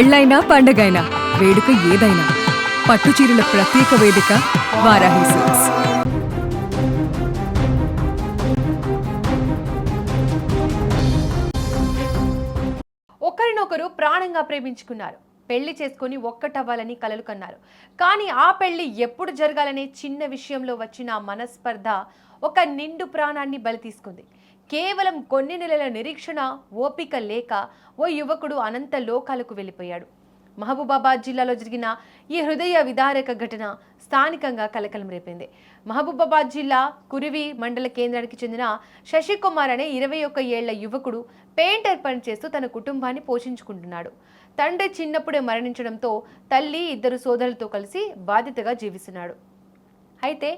పెళ్ళైనా పండగైనా వేడుక ఏదైనా పట్టుచీరల ప్రత్యేక వేదిక వారాహి సిల్క్స్. ఒకరినొకరు ప్రాణంగా ప్రేమించుకున్నారు. పెళ్లి చేసుకుని ఒక్కటవ్వాలని కలలు కన్నారు. కానీ ఆ పెళ్లి ఎప్పుడు జరగాలనే చిన్న విషయంలో వచ్చిన మనస్పర్ధ ఒక నిండు ప్రాణాన్ని బలి తీసుకుంది. కేవలం కొన్ని నెలల నిరీక్షణ, ఓపిక లేక ఓ యువకుడు అనంత లోకాలకు వెళ్ళిపోయాడు. మహబూబాబాద్ జిల్లాలో జరిగిన ఈ హృదయ విదారక ఘటన స్థానికంగా కలకలం రేపింది. మహబూబాబాద్ జిల్లా కురివి మండల కేంద్రానికి చెందిన శశికుమార్ అనే 21 ఏళ్ల యువకుడు పెయింటర్ పని చేస్తూ తన కుటుంబాన్ని పోషించుకుంటున్నాడు. తండ్రి చిన్నప్పుడే మరణించడంతో తల్లి, 2 సోదరులతో కలిసి బాధ్యతగా జీవిస్తున్నాడు. అయితే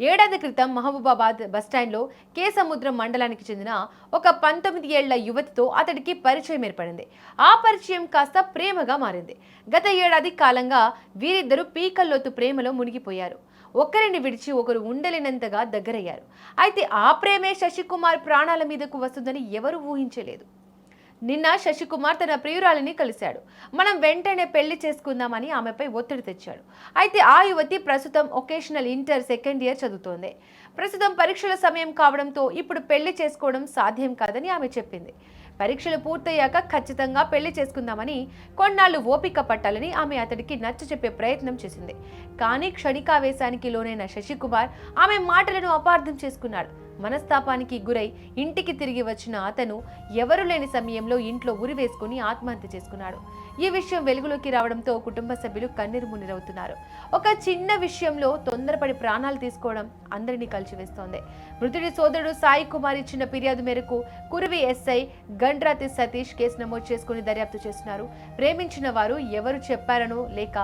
ఏడాది క్రితం మహబూబాబాద్ బస్టాండ్లో కేసముద్రం మండలానికి చెందిన ఒక 19 ఏళ్ల యువతితో అతడికి పరిచయం ఏర్పడింది. ఆ పరిచయం కాస్త ప్రేమగా మారింది. గత ఏడాది కాలంగా వీరిద్దరూ పీకల్లోతు ప్రేమలో మునిగిపోయారు. ఒకరిని విడిచి ఒకరు ఉండలేనంతగా దగ్గరయ్యారు. అయితే ఆ ప్రేమే శశికుమార్ ప్రాణాల మీదకు వస్తుందని ఎవరూ ఊహించలేదు. నిన్న శశికుమార్ తన ప్రియురాలిని కలిశాడు. మనం వెంటనే పెళ్లి చేసుకుందామని ఆమెపై ఒత్తిడి తెచ్చాడు. అయితే ఆ యువతి ప్రస్తుతం వొకేషనల్ ఇంటర్ సెకండ్ ఇయర్ చదువుతోంది. ప్రస్తుతం పరీక్షల సమయం కావడంతో ఇప్పుడు పెళ్లి చేసుకోవడం సాధ్యం కాదని ఆమె చెప్పింది. పరీక్షలు పూర్తయ్యాక ఖచ్చితంగా పెళ్లి చేసుకుందామని, కొన్నాళ్ళు ఓపిక పట్టాలని ఆమె అతడికి నచ్చచెప్పే ప్రయత్నం చేసింది. కానీ క్షణికావేశానికి లోనైన శశికుమార్ ఆమె మాటలను అపార్థం చేసుకున్నాడు. మనస్తాపానికి గురై ఇంటికి తిరిగి వచ్చిన అతను ఎవరు లేని సమయంలో ఇంట్లో ఉరి వేసుకుని ఆత్మహత్య చేసుకున్నాడు. ఈ విషయం వెలుగులోకి రావడంతో కుటుంబ సభ్యులు కన్నీరు మున్నీరవుతున్నారు. ఒక చిన్న విషయంలో తొందరపడి ప్రాణాలు తీసుకోవడం అందరినీ కలిచివేస్తోంది. మృతుడి సోదరుడు సాయి కుమార్ ఇచ్చిన ఫిర్యాదు మేరకు కురివి ఎస్ఐ గండ్రాతి సతీష్ కేసు నమోదు చేసుకుని దర్యాప్తు చేస్తున్నారు. ప్రేమించిన వారు ఎవరు చెప్పారనో లేక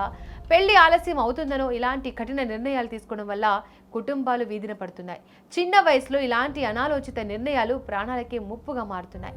పెళ్లి ఆలస్యం అవుతుందనో ఇలాంటి కఠిన నిర్ణయాలు తీసుకోవడం వల్ల కుటుంబాలు వీధిన పడుతున్నాయి. చిన్న వయసులో ఇలాంటి అనాలోచిత నిర్ణయాలు ప్రాణాలకే ముప్పుగా మారుతున్నాయి.